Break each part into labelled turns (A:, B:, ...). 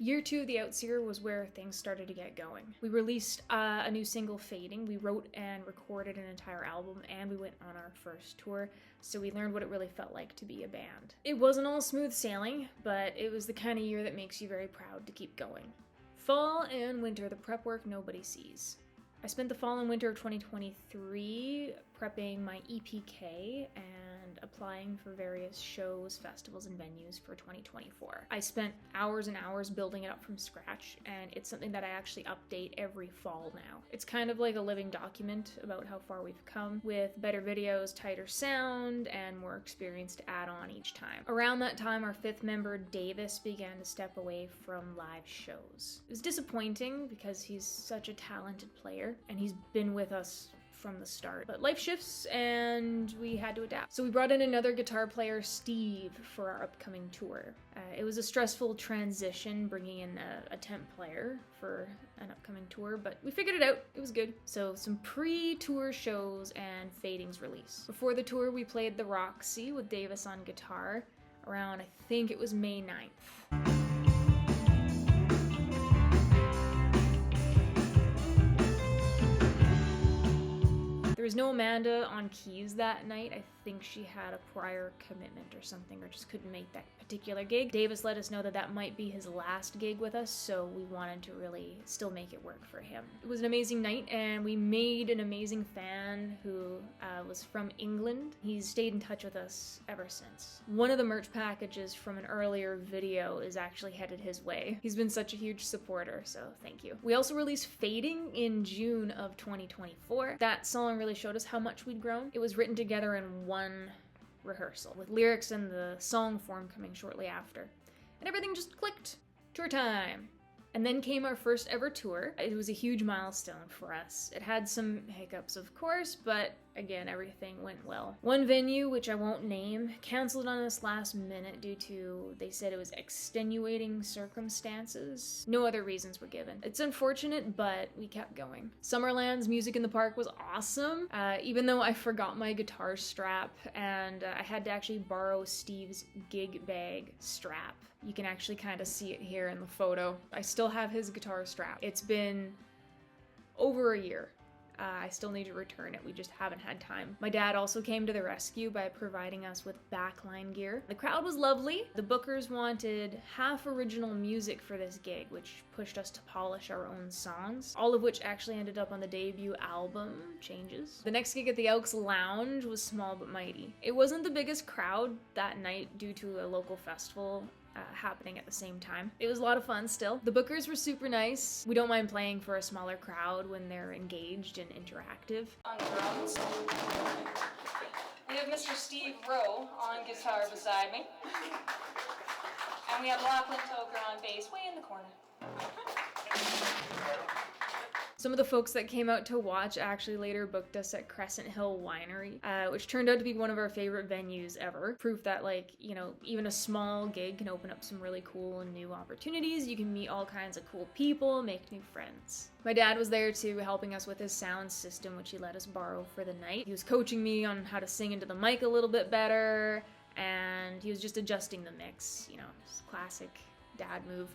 A: Year 2 of the Seer was where things started to get going. We released a new single, Fading. We wrote and recorded an entire album, and we went on our first tour, so we learned what it really felt like to be a band. It wasn't all smooth sailing, but it was the kind of year that makes you very proud to keep going. Fall and winter, the prep work nobody sees. I spent the fall and winter of 2023 prepping my EPK and applying for various shows, festivals, and venues for 2024. I spent hours and hours building it up from scratch, and it's something that I actually update every fall now. It's kind of like a living document about how far we've come, with better videos, tighter sound, and more experience to add on each time. Around that time, our 5th member, Davis, began to step away from live shows. It was disappointing because he's such a talented player, and he's been with us from the start. But life shifts and we had to adapt. So we brought in another guitar player, Steve, for our upcoming tour. It was a stressful transition bringing in a temp player for an upcoming tour, but we figured it out. It was good. So some pre-tour shows and Fading's release. Before the tour, we played the Roxy with Davis on guitar around, I think it was May 9th. There was no Amanda on keys that night. I think she had a prior commitment or something, or just couldn't make that particular gig. Davis let us know that that might be his last gig with us, so we wanted to really still make it work for him. It was an amazing night, and we made an amazing fan who was from England. He's stayed in touch with us ever since. One of the merch packages from an earlier video is actually headed his way. He's been such a huge supporter, so thank you. We also released Fading in June of 2024. That song really showed us how much we'd grown. It was written together in one rehearsal, with lyrics and the song form coming shortly after. And everything just clicked. Tour time! And then came our first ever tour. It was a huge milestone for us. It had some hiccups, of course, but again, everything went well. One venue, which I won't name, canceled on us last minute due to, they said it was extenuating circumstances. No other reasons were given. It's unfortunate, but we kept going. Summerland's Music in the Park was awesome, even though I forgot my guitar strap, and I had to actually borrow Steve's gig bag strap. You can actually kind of see it here in the photo. I still have his guitar strap. It's been over a year. I still need to return it, we just haven't had time. My dad also came to the rescue by providing us with backline gear. The crowd was lovely. The bookers wanted half original music for this gig, which pushed us to polish our own songs, all of which actually ended up on the debut album, Changes. The next gig at the Elks Lounge was small but mighty. It wasn't the biggest crowd that night due to a local festival happening at the same time. It was a lot of fun still. The bookers were super nice. We don't mind playing for a smaller crowd when they're engaged and interactive.
B: On drums, we have Mr. Steve Rowe on guitar beside me. And we have Lachlan Toker on bass way in the corner.
A: Some of the folks that came out to watch actually later booked us at Crescent Hill Winery, which turned out to be one of our favorite venues ever. Proof that, like, you know, even a small gig can open up some really cool and new opportunities. You can meet all kinds of cool people, make new friends. My dad was there too, helping us with his sound system, which he let us borrow for the night. He was coaching me on how to sing into the mic a little bit better, and he was just adjusting the mix, you know, just classic dad move.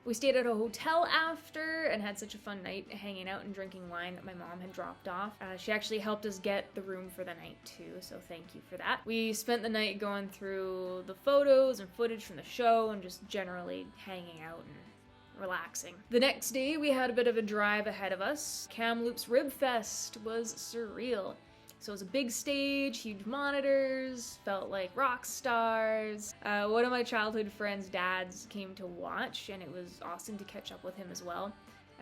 A: We stayed at a hotel after and had such a fun night hanging out and drinking wine that my mom had dropped off. She actually helped us get the room for the night too, so thank you for that. We spent the night going through the photos and footage from the show and just generally hanging out and relaxing. The next day we had a bit of a drive ahead of us. Kamloops Rib Fest was surreal. So it was a big stage, huge monitors, felt like rock stars. One of my childhood friends' dads came to watch, and it was awesome to catch up with him as well.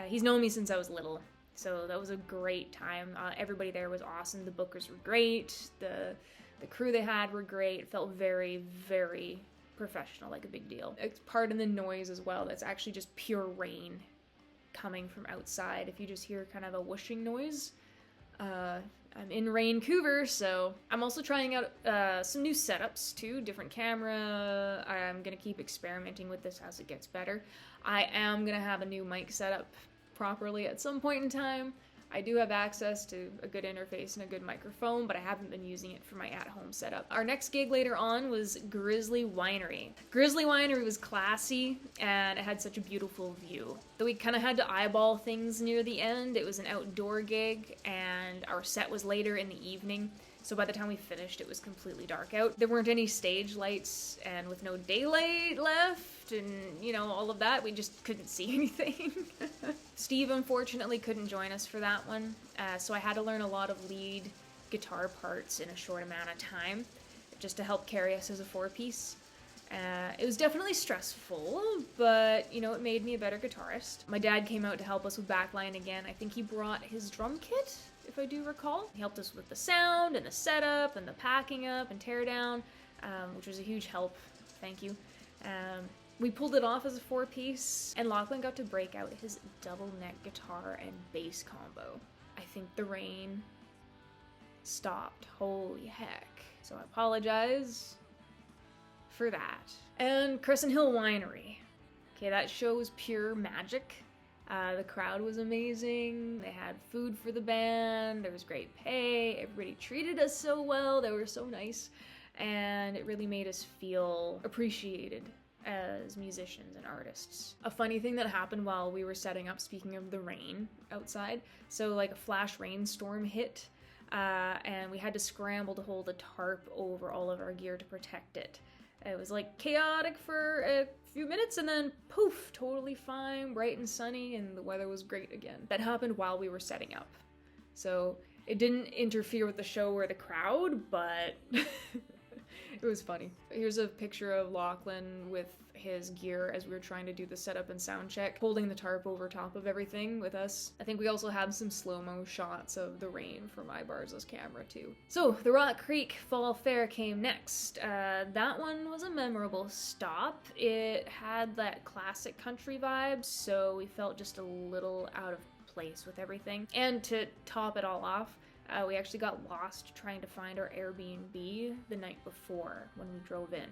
A: He's known me since I was little, so that was a great time. Everybody there was awesome. The bookers were great. The crew they had were great. It felt very, very professional, like a big deal. It's pardon the noise as well. That's actually just pure rain coming from outside. If you just hear kind of a whooshing noise, I'm in Vancouver, so I'm also trying out some new setups too, different camera. I'm gonna keep experimenting with this as it gets better. I am gonna have a new mic setup properly at some point in time, I do have access to a good interface and a good microphone, but I haven't been using it for my at-home setup. Our next gig later on was Grizzly Winery. Grizzly Winery was classy, and it had such a beautiful view. Though we kind of had to eyeball things near the end, it was an outdoor gig, and our set was later in the evening. So by the time we finished, it was completely dark out. There weren't any stage lights, and with no daylight left, and all of that, we just couldn't see anything. Steve unfortunately couldn't join us for that one, so I had to learn a lot of lead guitar parts in a short amount of time, just to help carry us as a four-piece. It was definitely stressful, but it made me a better guitarist. My dad came out to help us with backline again. I think he brought his drum kit, if I do recall. He helped us with the sound and the setup and the packing up and tear down, which was a huge help. Thank you. We pulled it off as a four-piece, and Lachlan got to break out his double neck guitar and bass combo. I think the rain stopped. Holy heck. So I apologize for that. And Crescent Hill Winery. Okay, that show was pure magic. The crowd was amazing. They had food for the band. There was great pay. Everybody treated us so well. They were so nice. And it really made us feel appreciated as musicians and artists. A funny thing that happened while we were setting up, speaking of the rain outside, so like a flash rainstorm hit, and we had to scramble to hold a tarp over all of our gear to protect it. It was like chaotic for a few minutes, and then poof, totally fine, bright and sunny, and the weather was great again. That happened while we were setting up. So it didn't interfere with the show or the crowd, but it was funny. Here's a picture of Lachlan with his gear as we were trying to do the setup and sound check, holding the tarp over top of everything with us. I think we also have some slow-mo shots of the rain from Ibarza's camera too. So the Rock Creek Fall Fair came next. That one was a memorable stop. It had that classic country vibe, so we felt just a little out of place with everything. And to top it all off, we actually got lost trying to find our Airbnb the night before when we drove in.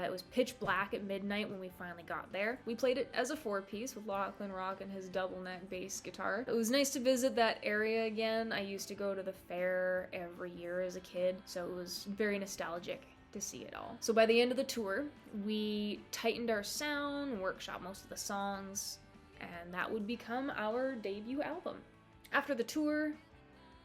A: It was pitch black at midnight when we finally got there. We played it as a four-piece with Lachlan rocking his double neck bass guitar. It was nice to visit that area again. I used to go to the fair every year as a kid, so it was very nostalgic to see it all. So by the end of the tour, we tightened our sound, workshopped most of the songs, and that would become our debut album. After the tour,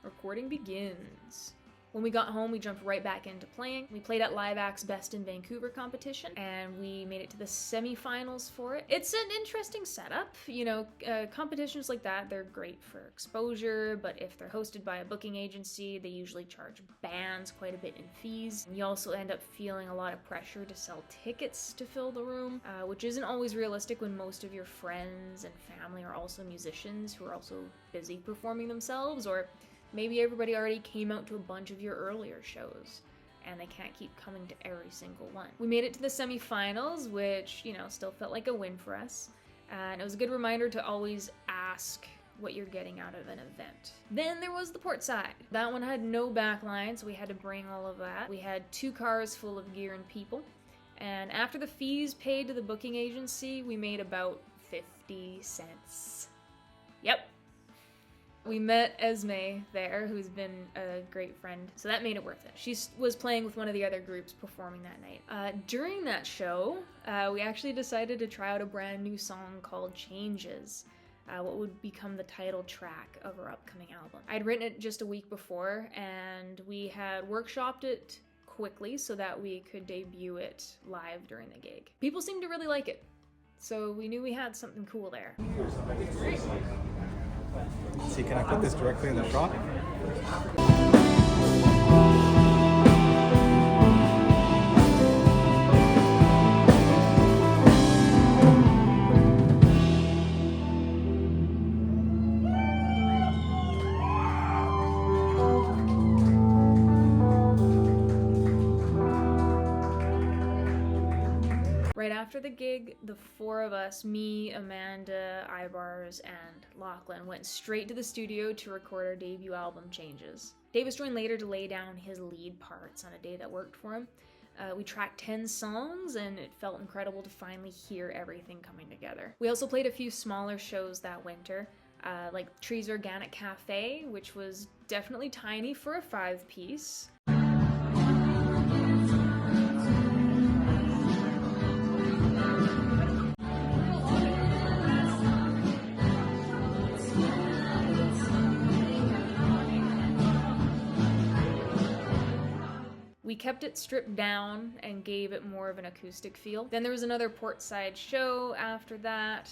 A: recording begins. When we got home, we jumped right back into playing. We played at Live Act's Best in Vancouver competition, and we made it to the semi-finals for it. It's an interesting setup. Competitions like that, they're great for exposure, but if they're hosted by a booking agency, they usually charge bands quite a bit in fees. And you also end up feeling a lot of pressure to sell tickets to fill the room, which isn't always realistic when most of your friends and family are also musicians who are also busy performing themselves, or maybe everybody already came out to a bunch of your earlier shows, and they can't keep coming to every single one. We made it to the semifinals, which, still felt like a win for us. And it was a good reminder to always ask what you're getting out of an event. Then there was the port side. That one had no backline, so we had to bring all of that. We had 2 cars full of gear and people. And after the fees paid to the booking agency, we made about 50 cents. Yep. We met Esme there, who's been a great friend, so that made it worth it. She was playing with one of the other groups performing that night. During that show, we actually decided to try out a brand new song called Changes, what would become the title track of our upcoming album. I'd written it just a week before, and we had workshopped it quickly so that we could debut it live during the gig. People seemed to really like it, so we knew we had something cool there.
C: See, can I put this directly in the shot?
A: Right after the gig, the 4 of us, me, Amanda, Ibars, and Lachlan, went straight to the studio to record our debut album, Changes. Davis joined later to lay down his lead parts on a day that worked for him. We tracked 10 songs, and it felt incredible to finally hear everything coming together. We also played a few smaller shows that winter. like Tree's Organic Cafe, which was definitely tiny for a 5-piece. We kept it stripped down and gave it more of an acoustic feel. Then there was another portside show after that.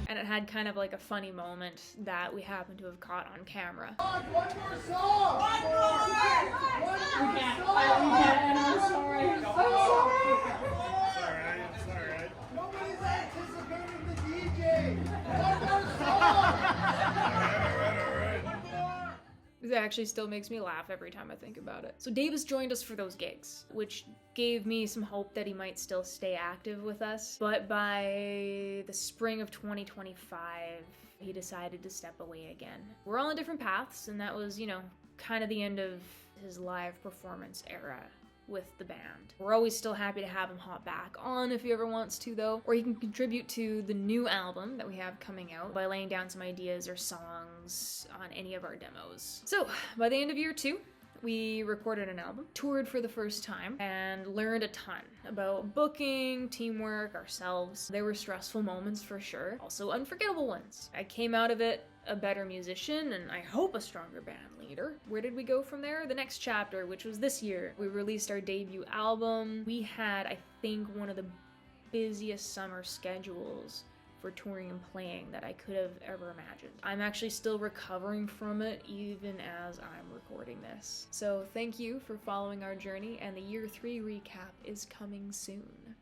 A: And it had kind of like a funny moment that we happened to have caught on camera.
D: One more song! One more!
B: We can't. I'm sorry.
D: I'm sorry. Nobody's anticipating the DJ. One more song! One more!
A: It actually still makes me laugh every time I think about it. So Davis joined us for those gigs, which gave me some hope that he might still stay active with us. But by the spring of 2025, he decided to step away again. We're all on different paths, and that was, kind of the end of his live performance era with the band. We're always still happy to have him hop back on if he ever wants to, though, or he can contribute to the new album that we have coming out by laying down some ideas or songs on any of our demos. So by the end of year 2, we recorded an album, toured for the first time, and learned a ton about booking, teamwork, ourselves. There were stressful moments for sure, also unforgettable ones. I came out of it a better musician, and I hope a stronger band leader. Where did we go from there? The next chapter, which was this year. We released our debut album. We had, I think, one of the busiest summer schedules for touring and playing that I could have ever imagined. I'm actually still recovering from it even as I'm recording this. So thank you for following our journey, and the year 3 recap is coming soon.